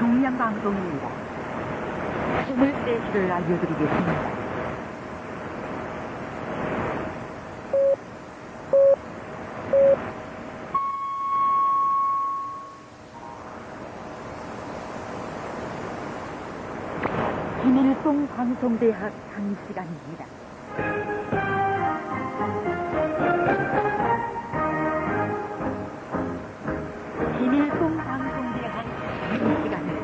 중요한 방송입니다. 24시를 알려드리겠습니다. 김일성 방송대학 강의시간입니다. 김일성 방송대학 강의시간입니다.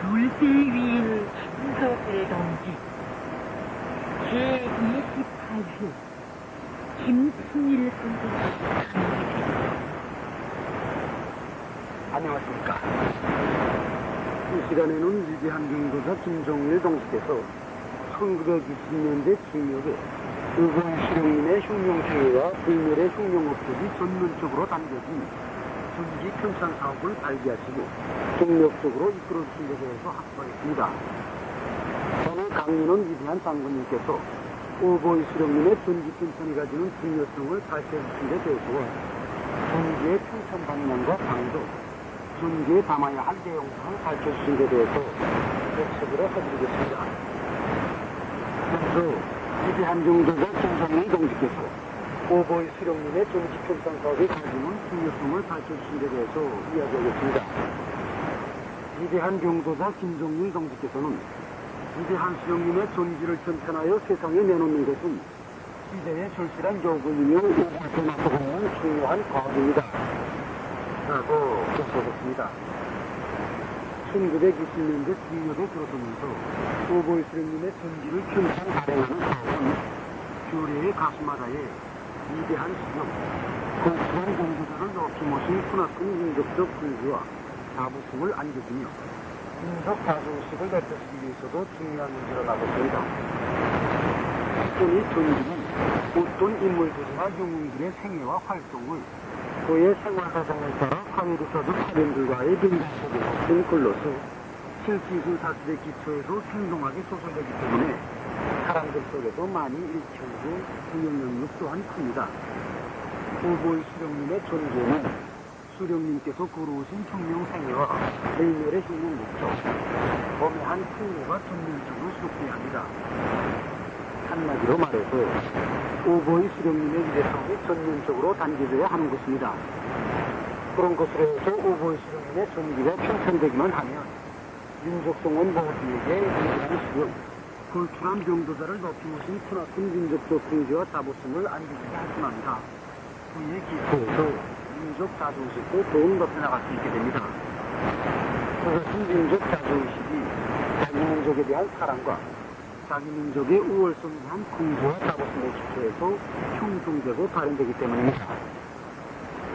둘세위인 김석대 동지 제28회 김승일 선생님. 안녕하십니까. 이 시간에는 위대한 경도사 김종일 동지께서 1920년대 중력에 의원 실용인의 흉룡주의와 불멸의 흉룡업법이 전면적으로 담겨진 전기 편찬 사업을 발기하시고 동력적으로 이끌어주신 것에 대해서 합수하겠습니다. 저는 강민원 위대한 장군님께서 오보이 수령님의 전기 편찬이 가지는 중요성을 발표해주신 데 대해서와 전기의 편찬 방향과 강도, 전기에 담아야 할 내용을 밝혀주신 데 대해서 역습으로 해드리겠습니다. 먼저 위대한 경도사 김종일 동지께서 오보이 수령님의 전기 편찬 사업이 가지는 중요성을 밝혀주신 데 대해서 이야기하겠습니다. 위대한 경도사 김종일 동지께서는 위대한 수령님의 전기를 편찬하여 세상에 내놓는 것은 시대의 절실한 요구이며 오보이에 맞서고 있는 중요한 과업입니다. 라고 교수하셨습니다. 1920년대 중력에 들어서면서 오보이 수령님의 전기를 편찬 발행하는 사업은 교례의 가수마다의 위대한 수령, 고수한 공부자를 높이 모신 크나큰 민족적 분수와 자부심을 안겨주며 민족 가수의식을 넓혀주기 위해서도 중요한 문제로 나섰습니다. 특히 전기는 어떤 인물들이나 영웅들의 생애와 활동을 그의 생활 과정에 따라 과외로서적 사람들과의 변동 속에 덮인 글로서 실질적 사실의 기초에서 생동하게 소설되기 때문에 사람들 속에도 많이 읽혀지고 영향력 또한 큽니다. 오보이 수령님의 존재는 수령님께서 걸어오신 혁명 생애와 불멸의 혁명 목적, 범해한 풍요가 전면적으로 수록돼야 합니다. 한마디로 말해서 오보이 수령님의 위대성이 전면적으로 담겨져야 하는 것입니다. 그런 것으로 해서 오보이 수령님의 전기가 편찬되기만 하면 민족성은 모두에게 위대한 수령, 골출한 병도자를 높이 모신 크나큰 민족적 풍조와 자부심을 안겨주게 할 뿐합니다. 그의 기초에서 민족 자주의식도 더욱 높여나갈 수 있게 됩니다. 그것은 민족 자주의식이 자기 민족에 대한 사랑과 자기 민족의 우월성에 대한 풍조와 자부심의 기초에서 형성되고 발현되기 때문입니다.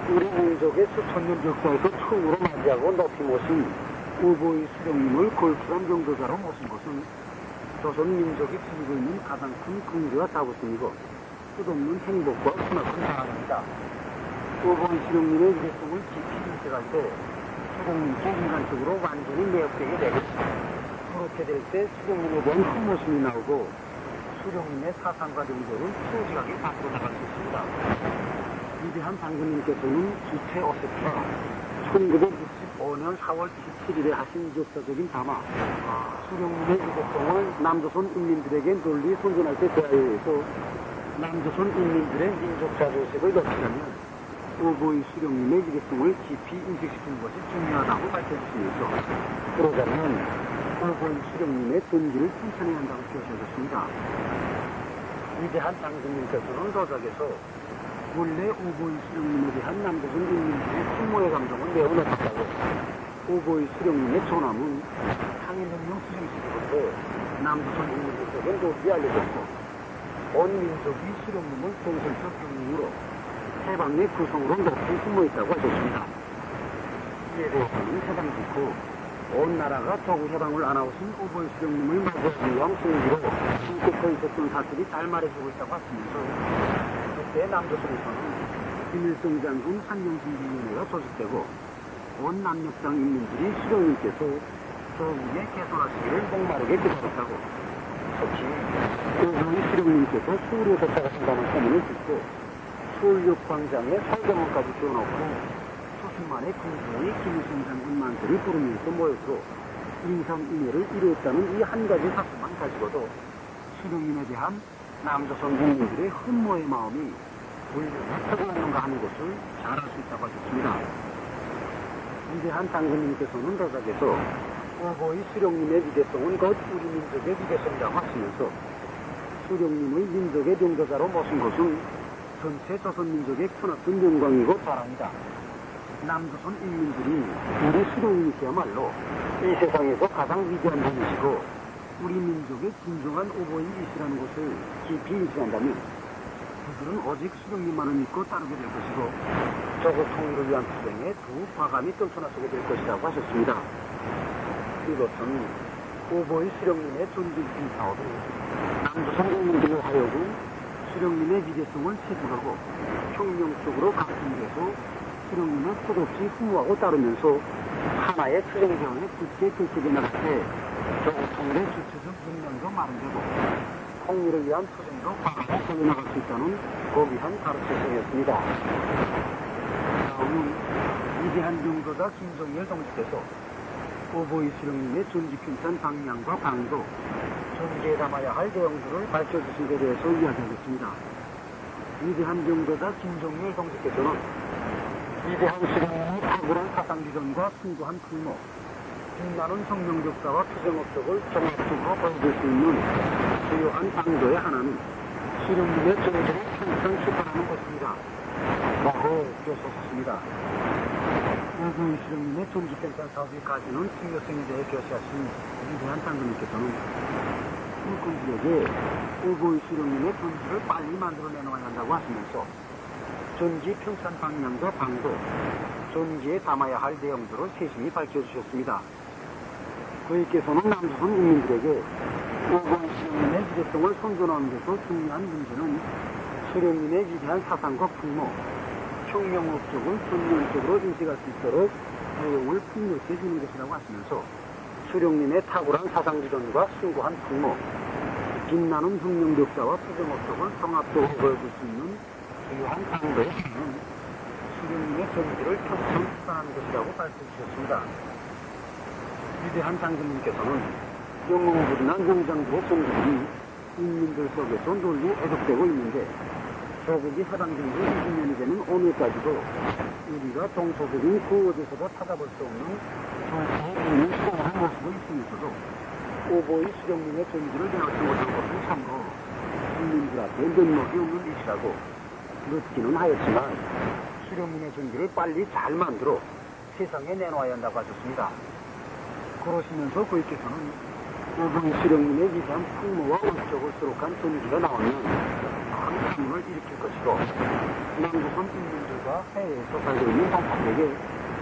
우리 민족의 수천년 역사에서 처음으로 맞이하고 높이 모신 오보이 수령님을 골출한 병도자로 모신 것은 조선 민족이 지니고 있는 가장 큰 긍지와 자부심이고 끝없는 행복과 크나큰 자랑입니다. 오보이 수령님의 위대성을 깊이 인식할 때 수령님께 인간적으로 완전히 매혹되게 되고, 그렇게 될 때 수령님에 대한 흠모심이 나오고 수령님의 사상과 정도는 소직하게 밖으로 나갈 수 있습니다. 위대한 장군님께서는 주체 어셉트가 1965년 4월 27일에 하신 역사적인 담화 수령님의 위대성을 남조선 인민들에게 널리 선전할 때 대하여서 남조선 인민들의 민족 자존심을 높이려면 오보이 수령님의 위대성을 깊이 인식시키는 것이 중요하다고 밝혀주시면서 그러자면 오보이 수령님의 존귀를 칭찬해야 한다고 표시하셨습니다. 위대한 장군님께서는 도작에서 원래 오보이 수령님에 대한 남조선 인민들의 흠모의 감정은 매우 높았다고 오보이 수령님의 조남은 상인혁명 수정시기부터 남조선 인민들에게 높이 알려졌고 온 민족이 수령님을 정설적 경륜으로 해방의 구성으로 높이 흠모했다고 하셨습니다. 이에 대해서는 해방 직후 온 나라가 조국 해방을 안아오신 오보이 수령님을 맞이하기 위한 승리로 한국에 있었던 사실이 잘 말해주고 있다고 하시면서 그때 남조선에서는 김일성 장군 한영신위원회가 조직되고 온 남녘당 인민들이 수령님께서 조국에 개선하시기를 목마르게 기다렸다고 특히 오보이 수령님께서 서울에 도착하신다는 소문을 듣고 서울역 광장에 설경원까지 세워놓고 수십만의 군중이 김일성 장군 만세를 부르면서 모여서 인상인해를 이루었다는 이 한 가지 사실만 가지고도 수령님에 대한 남조선 국민들의 흠모의 마음이 얼마나 뜨거웠는가 하는 것을 잘 알 수 있다고 하셨습니다. 위대한 장군님께서는 도작에서 오보이 수령님의 위대성은 곧 우리 민족의 위대성이라고 하시면서 수령님의 민족의領도자로 모신 것은 전체 조선민족의 크나큰 영광이고 자랑이다. 남조선 인민들이 우리 수령님이시야말로 이 세상에서 가장 위대한 분이시고 우리 민족의 진정한 오보이이시라는 것을 깊이 인식한다면 그들은 오직 수령님만을 믿고 따르게 될 것이고 조국 통일을 위한 투쟁에 더욱 과감히 떨쳐나서게 될 것이라고 하셨습니다. 이것은 오보이 수령님의 존중심 사업이 남조선 인민들로 하여금 수령님의 위대성을 체득하고 혁명적으로 각성돼서 수령님을 끝없이 흠모하고 따르면서 하나의 투쟁대원에 굳게 결집해 나갈 때 조국 통일의 주체적 역량도 마련되고 통일을 위한 투쟁도 과감히 걸려나갈 수 있다는 고귀한 가르침이었습니다. 다음은 위대한 영도자 김정일 동지께서 오보이 수령님의 존직균찬 방향과 방도 전개에 담아야 할 내용들을 밝혀주신 데 대해서 이야기하겠습니다. 위대한 영도자 김정일 동지께서는 위대한 수령님의 탁월한 사상비전과 숭고한 풍모, 빛나는 혁명 역사와 투쟁 업적을 종합적으로 보여줄 수 있는 주요한 방도의 하나는 수령님의 존재를 평생 수반하는 것입니다. 라고 교수하셨습니다. 오보이 수령님의 존직행산 사업이 가지는 중요성에 대해 교시하신 위대한 장군님께서는 일꾼들에게 오보이 수령님의 존재를 빨리 만들어내놓아야 한다고 하시면서 존지 평산 방향과 방도, 존지에 담아야 할 내용들을 세심히 밝혀주셨습니다. 그에게서는 남조선 국민들에게 오보이 수령님의 위대성을 선전하는 데서 중요한 문제는 수령님의 위대한 사상과 풍모, 혁명 업적을 전면적으로 인식할 수 있도록 내용을 풍요케 해주는 것이라고 하시면서 수령님의 탁월한 사상비전과 숭고한 풍모, 빛나는 혁명 역사와 투쟁 업적을 종합적으로 보여줄 수 있는 주요한 방도의 하나는 수령님의 존재를 평생 수반하는 것이라고 밝혀주셨습니다. 위대한 장군님께서는 영웅부진한 용장들의 존재들이 인민들 속에서 널리 애독되고 있는데 조국이 해방된 지 20년이 되는 오늘까지도 우리가 동서적인 그 어디서도 찾아볼 수 없는 조국의 있는 수고한 모습을 있으면서도 오보이 수령님의 존재를 배우지 못한 것은 참으로 인민들 앞에 면목이 없는 일이라고 늦기는 하였지만 수령님의 존재를 빨리 잘 만들어 세상에 내놓아야 한다고 하셨습니다. 그러시면서 그에게서는 오보이 수령님의 위대한 풍모와 업적을 수록한 존재가 나오면 큰 감흥을 일으킬 것이고 남조선 인민들과 해외에서 살고 있는 동포들에게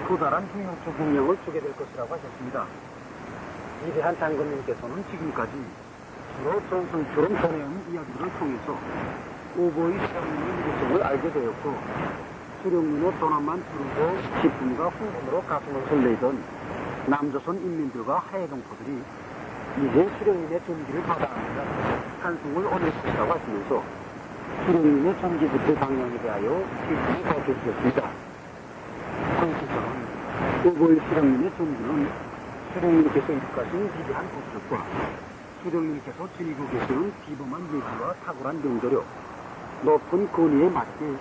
커다란 혁명적 영향을 주게 될 것이라고 하셨습니다. 위대한 장군님께서는 지금까지 주로 전설처럼 전해온 이야기를 통해서 오보이 수령님의 위대성을 알게 되었고 수령님의 전함만 부르고 기쁨과 흥분으로 가슴을 설레던 남조선 인민들과 하해동포들이 이제 수령님의 존귀를 받아하면 찬송을 올릴 것이라고 하시면서 수령님의 존귀부터 방향에 대하여 기쁨을 밝혀주셨습니다. 거기서는 오보의 수령님의 존귀는 수령님께서 입가신 위대한 국적과 수령님께서 지니고 계시는 비범한 예지와 탁월한 명도력, 높은 권위에 맞게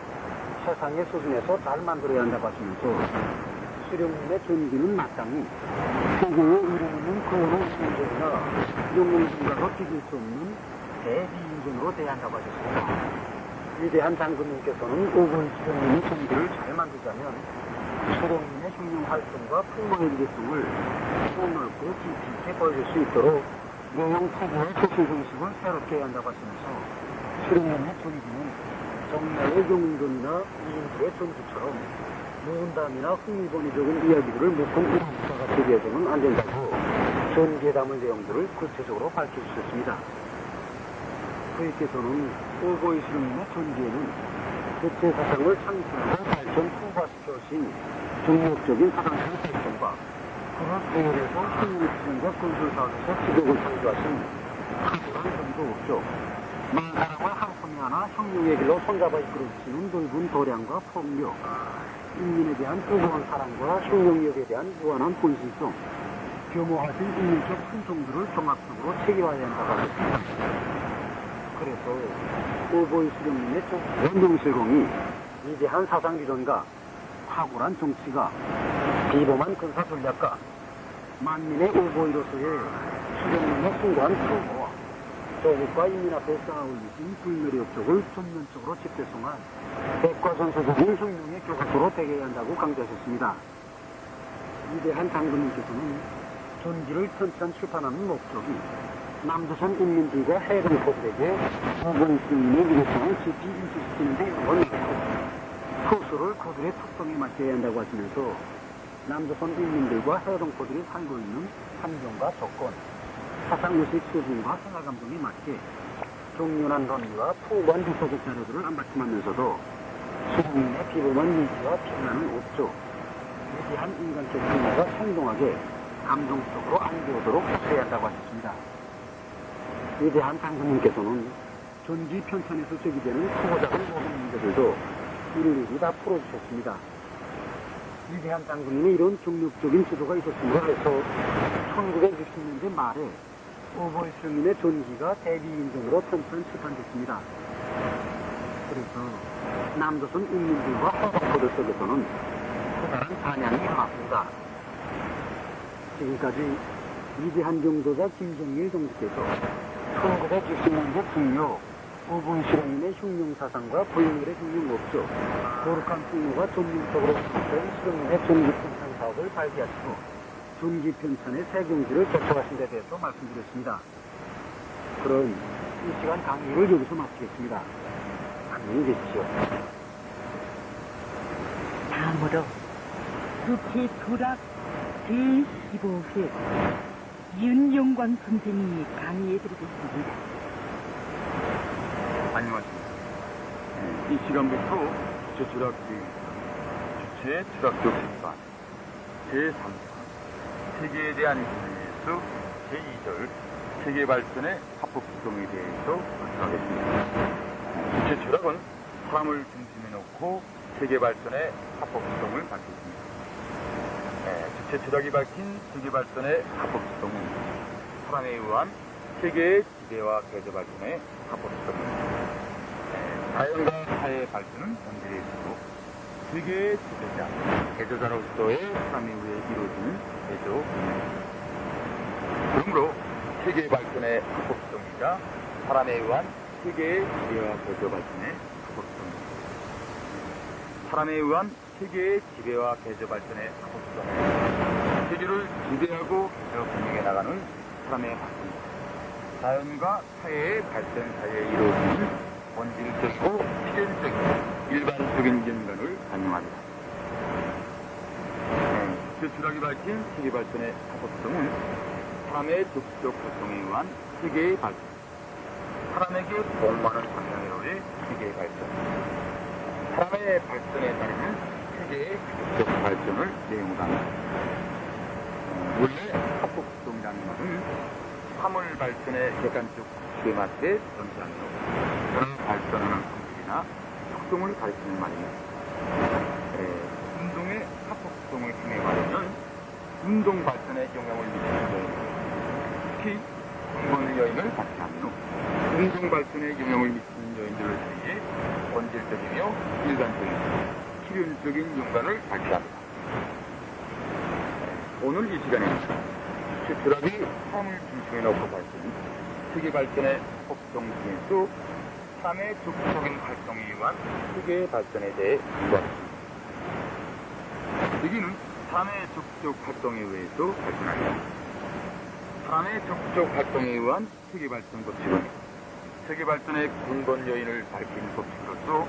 세상의 수준에서 잘 만들어야 한다고 하시면서 수령님의 존귀는 마땅히 세계에 이르는 고연한 인전이나 영웅진과도 비길 수 없는 대비인전으로 대한다고 하셨습니다. 위대한 장군님께서는 오보의 수령님의 존귀를 잘 만들자면 수령님의 흉흉 활동과 풍모의 일기성을 폭넓고 깊이 있게 보여줄 수 있도록 내용 체계의 조실 정식을 새롭게 해야 한다고 하시면서 수령님의 존귀는 정례의 용운전이나 이인들의 존귀처럼 무은담이나 흥미본의적인 이야기들을 묶은 이론사가 되어서는 안 된다고 존귀에 담은 내용들을 구체적으로 밝혀주셨습니다. 그에께서는 오보의 수령님의 존귀에는 대체 사상을 창출하고 발전 풍부화시켜오신 중력적인 사상의 발전과 그를 배열해서 흥미지정과 건설사업에서 기적을 창조하신 탁월한 점도 없죠. 만사람을 한숨이 하나 혁명의 길로 손잡아 이끌어주시는 넓은 도량과 폭력, 인민에 대한 뜨거운 사랑과 혁명력에 대한 무한한 본신성, 교모하신 인민적 품성들을 종합적으로 체계화해야 한다고 하셨습니다. 그래서 오보의 수령님의 명실공히 위대한 사상비전과 탁월한 정치가 비범한 군사 전략과 만민의 오보이로서의 수령님의 숭고한 풍모와 조국과 인민 앞에 쌓아올리신 불멸의업적을 전면적으로 집대성한 백과전소적인 혁명의 교과서로 되게 한다고 강조하셨습니다. 위대한 장군님께서는 존귀를 편찬 출판하는 목적이 남조선 인민들과 해동포들에게 오보의 수령님의 위대성을 깊이 인식시키는 데 여러 번 있고 후수를 그들의 특성에 맞게 해야 한다고 하시면서 남조선 인민들과 해동포들이 살고 있는 환경과 조건, 사상의식 수준과 생활감정에 맞게 종련한 논리와 풍부한 비서적 자료들을 안받침하면서도 수령님의 비범한 의지와 평안은 없죠. 위대한 인간적 분야가 생동하게 감동적으로 안겨오도록 해야 한다고 하셨습니다. 위대한 장군님께서는 존귀 편찬에서 제기되는 크고 작은 모든 문제들도 일일이 다 풀어주셨습니다. 위대한 장군님의 이런 중력적인 지도가 있었음으로 해서 1960년대 말에 오보의 수령님의 존귀가 대비인정으로 편찬 출판됐습니다. 그래서 남조선 인민들과 해동포들 속에서는 커다란 반향이 일어났습니다. 지금까지 위대한 경도자 김정일 동지께서 1960년대 중요 오보의 수령님의 흉룡사상과 불멸의 흉룡업조, 거룩한 풍요가 전문적으로 수립된 수령님의 존귀편찬 사업을 발기하시고 존귀편찬의 새 경지를 개척하신 데 대해서 말씀드렸습니다. 그럼 이 시간 강의를 여기서 마치겠습니다. 안녕히 계십시오. 다음으로 국회 도락 제15회 윤영광 선생님이 강의해드리겠습니다. 안녕하십니까. 이 시간부터 주체추락교육, 주체추락교 심판, 제3편, 세계에 대한 기술예수 제2절, 세계 발전의 합법 구성에 대해서 말씀하겠습니다. 주체추락은 사람을 중심에 놓고 세계 발전의 합법 구성을 밝혔습니다. 주체추락이 밝힌 세계 발전의 합법 구성은 사람에 의한 세계의 지배와 개조 발전의 합법 구성입니다. 자연과 사회의 발전은 본질에 있고 세계의 지배자, 개조자로서의 사람에 의해 이루어지는 개조입니다. 그러므로 세계의 발전의 합법성이자 사람에 의한 세계의 지배와 개조 발전의 합법성입니다. 사람에 의한 세계의 지배와 개조 발전의 합법성은 세계를 지배하고 개조 분명해 나가는 사람의 발전입니다. 자연과 사회의 발전 사이에 이루어지는 본질적이고 필연적인 일반적인 연관을 반영합니다. 주체추락이 밝힌 세계 발전의 합법성은 사람의 적극적 활동에 의한 세계의 발전, 사람에게 복마는 방향으로의 세계의 발전, 사람의 발전에 따르는 세계의 적 발전을 내용으로 합니다. 원래 합법성이라는 말은 화물 발전의 객관적 쉐마트에 전시하므로 그런 발전하는 성질이나 속성을 가리키는 말입니다. 운동의 합법성을 통해 말하면 운동 발전에 영향을 미치는 여인, 특히 근본 여인을 발전하며 운동 발전에 영향을 미치는 여인들을 위해 본질적이며 일반적이고 필연적인 연관을 발휘합니다. 오늘 이 시간에는 최철학이 삶을 중심에 놓고 발전, 세계 발전의 법성 중에서 삶의 적극적인 활동에 의한 세계의 발전에 대해 공부하겠습니다. 여기는 삶의 적극적 활동에 의해서 발전합니다. 삶의 적극적 활동에 의한 세계 발전 법칙은 세계 발전의 근본 요인을 밝힌 법칙으로서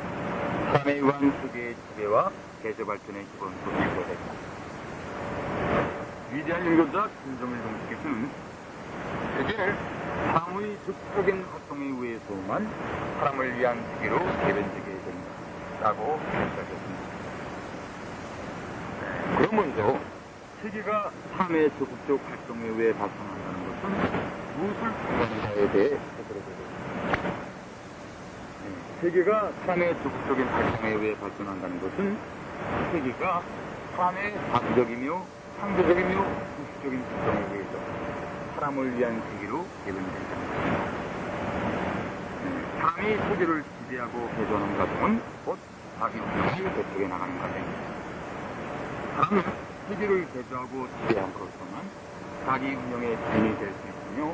삶에 의한 세계의 지배와 개조 발전의 기본 법칙으로 됩니다. 위대한 연구자 김정일 동식께서는 세계를 사람의 적극적인 활동에 의해서만 사람을 위한 세계로 개변되게 된다라고 말씀하셨습니다. 그럼 먼저 세계가 삶의 적극적 활동에 의해 발생한다는 것은 무엇을 뜻하는가에 대해 살펴보겠습니다. 세계가 삶의 적극적인 활동에 의해 발전한다는 것은 세계가 삶의 자주적이며 상대적이며 부수적인 활동에 의해서 사람을 위한 세계로 개변된다는 것입니다. 사람이 세계를 지배하고 개조하는 과정은 곧 자기 운명을 개척해 나가는 과정입니다. 사람은 세계를 개조하고 지배함으로써만 자기 운명의 주인이 될 수 있으며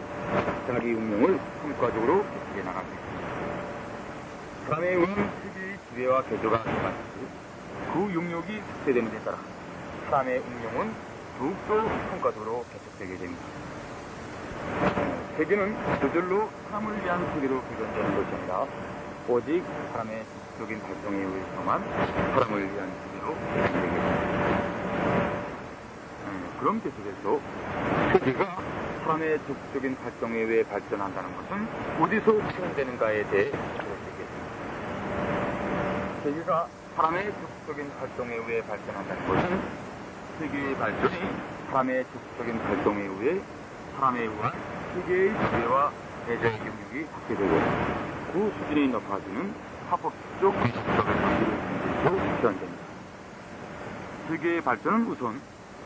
자기 운명을 성과적으로 개척해 나갈 수 있습니다. 사람의 의한 세계의 지배와 개조가 들어갈 때 그 용력이 확대되는 데 따라 사람의 운명은 더욱더 성과적으로 개척되게 됩니다. 세계는 저절로 사람을 위한 세계로 개변되는 것이 아니라 오직 사람의 적극적인 활동에 의해서만 사람을 위한 세계로 개변되게 됩니다. 그럼 계속해서 세계가 사람의 적극적인 활동에 의해 발전한다는 것은 어디서 표현되는가에 대해 알아보겠습니다. 세계가 사람의 적극적인 활동에 의해 발전한다는 것은 세계의 발전이 사람의 적극적인 활동에 의해 사람에 의한 세계의 지배와 대자의 영역이 확대되고 그 수준이 높아지는 합법적 기술적인 관계를 통해서 표현됩니다. 세계의 발전은 우선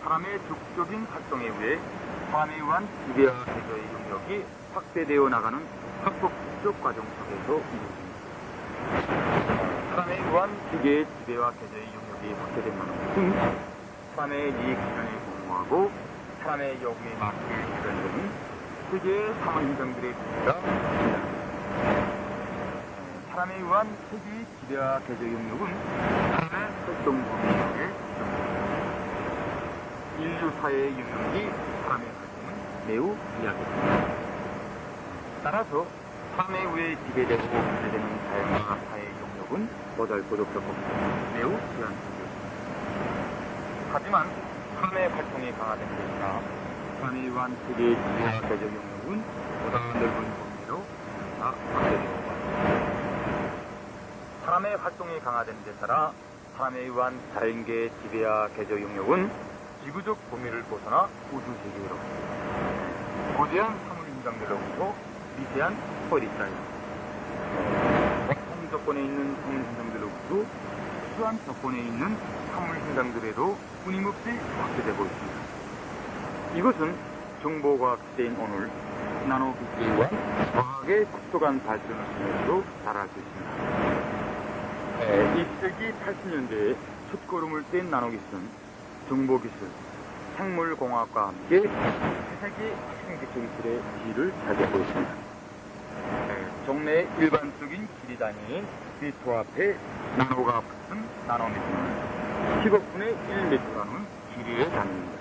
사람의 적극적인 활동에 의해 사람에 의한 지배와 대자의 영역이 확대되어 나가는 합법적 과정 속에서 이루어집니다. 사람에 의한 세계의 지배와 대자의 영역이 확대된다는 것은 사람의 이익 실현에 공모하고 사람의 요구에 맞게 실현되는 세계의 사물행정들의 구조가 있습니다. 사람에 의한 세계의 지배와 개조 영역은 사람의 활동 범위에 인류 사회의 영역이 사람의 활동은 매우 미약했습니다. 따라서 사람에 의해 지배되고 문제되는 자연과 사회의 영역은 보잘것없었고 매우 제한적이었습니다. 하지만 사람의 활동이 강화된 것이나 사람에 의한 세계의 지배와 개조 영역은 보다 넓은 범위로 확대되고 사람의 활동이 강화된 데 따라 사람에 의한 자연계의 지배와 개조 영역은 지구적 범위를 벗어나 우주 세계로 거대한 사물 현상들로부터 미세한 펄이 쌓여 보통 조건에 있는 사물 현상들로부터 특수한 조건에 있는 사물 현상들에도 끊임없이 확대되고 있습니다. 이것은 정보과학 시대인 오늘 나노기계와 과학의 속도간 발전을 통해서도 달할 수 있습니다. 20세기 80년대에 첫걸음을 뗀 나노기술은 정보기술, 생물공학과 함께 세계 핵심기술 기술의 지위를 차지하고 있습니다. 종래의 일반적인 길이 단위인 미터 앞에 나노가 붙은 나노미터는 10억분의 1미터라는 길이의 단위입니다.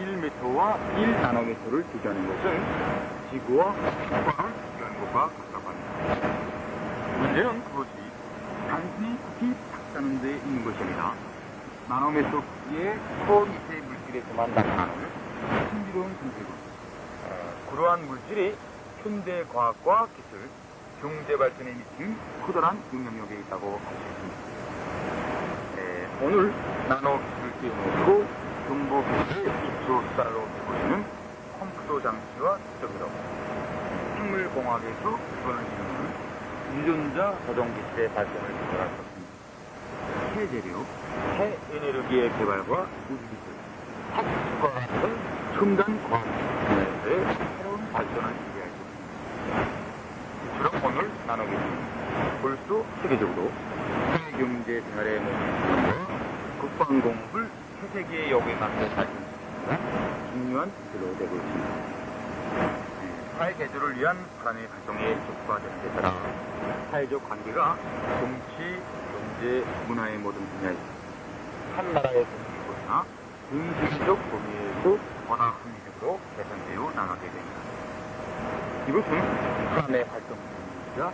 1미터와 1나노미터를 비교하는 것은 지구와 축구를 비교하는 것과 같다고 합니다. 문제는 그것이 단순히 크기 작다는 데 있는 것이 아니라 나노미터 크기의 초미세 물질에서만 나타나는 신비로운 존재고 그러한 물질이 현대 과학과 기술, 경제 발전에 미친 커다란 영향력이 있다고 할 수 있습니다. 오늘 나노 기술을 띄워놓고 정보 기술의 입소 수단으로 되고있는 컴퓨터 장치와 특적으로 생물공학에서 기본을 이루는 유전자 조정 기술의 발전을 이끌어갈 수 있습니다. 해재료, 해에너지의 개발과 우주기술, 학습과 같은 첨단 과학 분야에서의 새로운 발전을 기대할 수 있습니다. 그럼 오늘 나누겠습니다. 벌써 세계적으로 세계경제 생활의 모습과 국방공업을 세계의 역에 맞게 발전시키는 중요한 기술로 되고 있습니다. 사회 개조를 위한 사람의 활동에 촉구되는 데 따라 사회적 관계가 정치, 경제, 문화의 모든 분야에서 한 나라의 정치권이나 전 세계적 범위에서 보다 합리적으로 개선되어 나가게 됩니다. 이것은 사람의 활동이자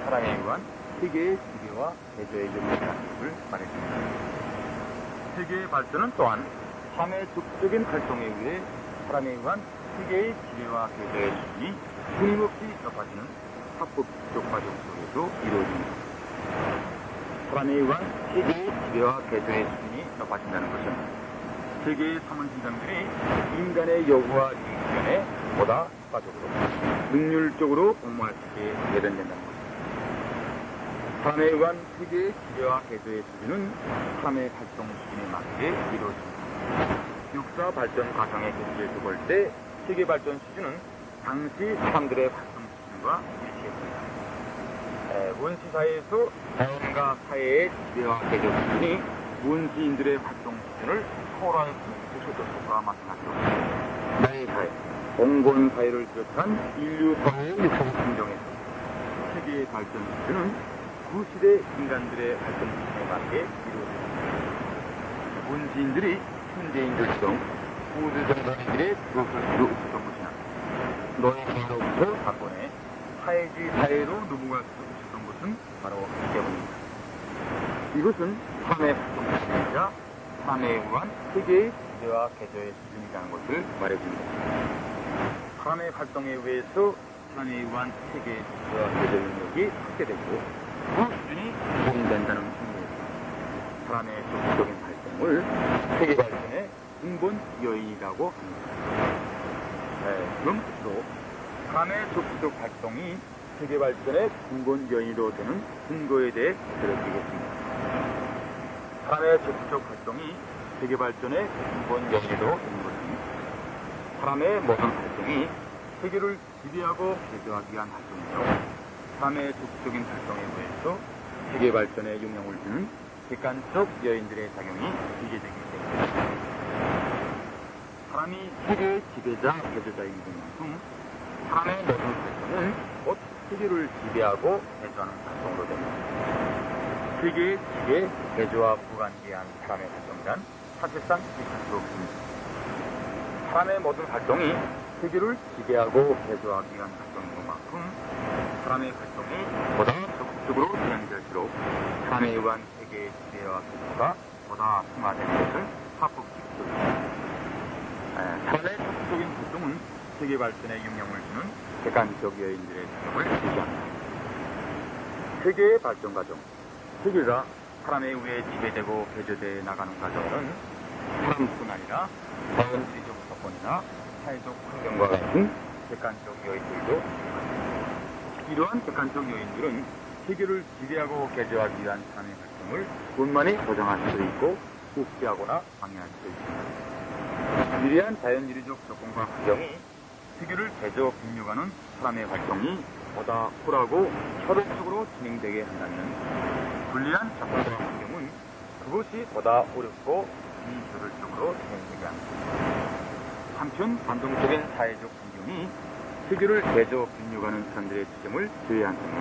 사람에 의한 세계의 지배와 개조의 연결관계를 말해줍니다. 세계의 발전은 또한 삶의 적극적인 활동에 의해 사람에 의한 세계의 지배와 개조의 수준이 끊임없이 높아지는 합법적 과정 속에서 이루어집니다. 사람에 의한 세계의 지배와 개조의 수준이 높아진다는 것은 세계의 사문시장들이 인간의 요구와 이익변에 보다 효과적으로 능률적으로 공모할 수 있게 마련된다는 것입니다. 사람에 의한 세계의 지배와 개조의 수준은 사람의 활동 수준에 맞게 이루어집니다. 육사 발전 과정의 경지를 볼 때 세계 발전 수준은 당시 사람들의 활동 수준과 일치했습니다. 원시 사회에서 자연과 사회의 지배와 개조 수준이 원시인들의 활동 수준을 초월할 수 있는 것과 마찬가지로 나의 사회, 봉건 사회를 비롯한 인류 사회의 육성 환경에서 세계의 발전 수준은 그 시대 인간들의 활동 수준에 맞게 이루어집니다. 원시인들이 현대인들처럼 우주정거리들의 그것을 수 없었던 것이나 너의 사회로부터 사건에 사회주의 사회로 넘어갈 수 없었던 것은 바로 이 때문입니다. 이것은 삶의 활동 수준이자 삶에 의한 세계의 지배와 개조의 수준이라는 것을 말해줍니다. 삶의 활동에 의해서 삶에 의한 세계의 지배와 개조 능력이 확대되고 그 수준이 공된다는 의미에서 사람의 적극적인 활동을 세계 발전의 근본 요인이라고 합니다. 그럼 끝으로 사람의 적극적 활동이 세계 발전의 근본 요인으로 되는 근거에 대해 들어드리겠습니다. 사람의 적극적 활동이 세계 발전의 근본 요인으로 되는 것은 사람의 모든 활동이 세계를 지배하고 개조하기 위한 활동이며 사람의 적극적인 활동에 의해서 세계 발전에 영향을 주는 객관적 요인들의 작용이 위계되기 때문입니다. 사람이 세계의 지배자, 개조자인 만큼 사람의 모든 활동은 곧 세계를 지배하고 개조하는 활동으로 됩니다. 세계의 지배, 개조와 무관계한 사람의 활동이란 사실상 있을 수 없습니다. 사람의 모든 활동이 세계를 지배하고 개조하기 위한 활동인 것만큼 사람의 활동이 보다 적극적으로 진행될수록 사람에 의한 세계의 지배와 개조가 보다 심화되는 것을 합법시키고 사람의 적극적인 활동은 세계 발전에 영향을 주는 객관적 요인들의 작용을 제시합니다. 세계의 발전 과정, 세계가 사람에 의해 지배되고 개조되어 나가는 과정은 사람뿐 아니라 자연주의적 조건이나 사회적 환경과 같은 객관적 요인들도 있습니다. 이러한 객관적 요인들은 세계를 지배하고 개조하기 위한 사람의 활동을 원만히 보장할 수도 있고 억제하거나 방해할 수도 있습니다. 유리한 자연주의적 조건과 환경이 세계를 개조 빈류하는 사람의 활동이 보다 쿨하고 효율적으로 진행되게 한다면 불리한 조건과 환경은 그것이 보다 어렵고 비효율적으로 진행되게 합니다. 한편 반동적인 사회적 환경이 세계를 개조 빈류하는 사람들의 지점을 제외한다면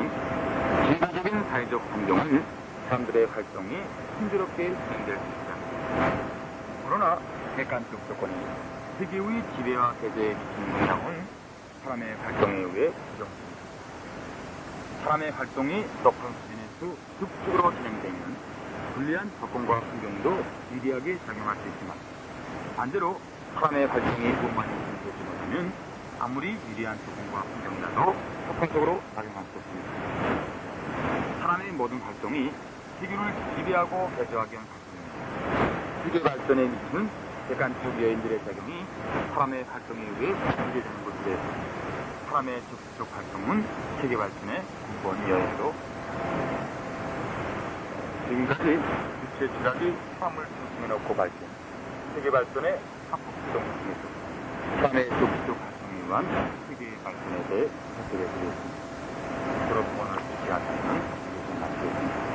진보적인 사회적 환경은 사람들의 활동이 순조롭게 진행될 수 있습니다. 그러나 객관적 조건이 세계의 지배와 개조에 미치는 영향은 사람의 활동에 의해 부정됩니다. 사람의 활동이 높은 수준에서 적극적으로 진행되면 불리한 조건과 환경도 유리하게 작용할 수 있지만 반대로 사람의 활동이 원만히 진행되지 못하면 아무리 미리한 조건과 환경이라도 효과적으로 작용할 수 없습니다. 사람의 모든 활동이 지구를 지배하고 배제하기 위한 활동입니다. 세계 발전에 미치는 객관적 요인들의 작용이 사람의 활동에 의해 유지되는 것인데 사람의 적극적 활동은 세계 발전의 근본 요인으로 지금까지 유체 지각이 사람을 중심에 놓고 발전, 세계 발전의 합법 구동 중에서 사람의 적극적 활동에 의한 세계 발전에 대해 발표해 드리겠습니다. 졸업본을 지지하시는 이것은 마치겠습니다.